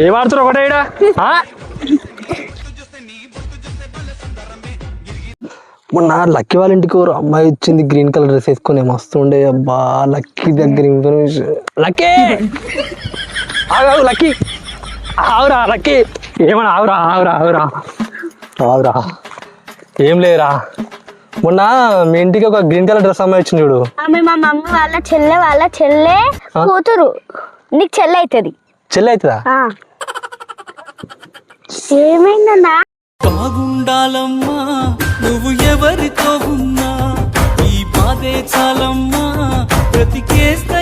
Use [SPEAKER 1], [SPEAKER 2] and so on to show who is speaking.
[SPEAKER 1] ఏం ఆడుతున్నారు ఒకటే ఈడ? మొన్న లక్కీ వాళ్ళ ఇంటికి ఒక అమ్మాయి వచ్చింది గ్రీన్ కలర్ డ్రెస్ వేసుకొని మస్తుండే. అబ్బా లక్కీ దగ్గర ఇన్ఫర్మేషన్. లక్కీ ఆగు లక్కీ, ఆవురా లక్కీ, ఏమన్నా ఆవురా ఆవురా ఆవురా ఆవురా. ఏం లేరా, మొన్న మీ ఇంటికి ఒక గ్రీన్ కలర్ డ్రెస్ అమ్మాయి వచ్చింది చూడు.
[SPEAKER 2] ఆమె మా మమ్మీ వాళ్ళ చెల్లె కూతురు. నీకు చెల్లె అవుతుంది.
[SPEAKER 1] చెల్లె అవుతుందా?
[SPEAKER 2] ఏమైందన్నా?
[SPEAKER 3] బాగుండాలమ్మా నువ్వు ఎవరితో ఉన్నా, ఈ బాధే చాలమ్మా బ్రతికేస్తా.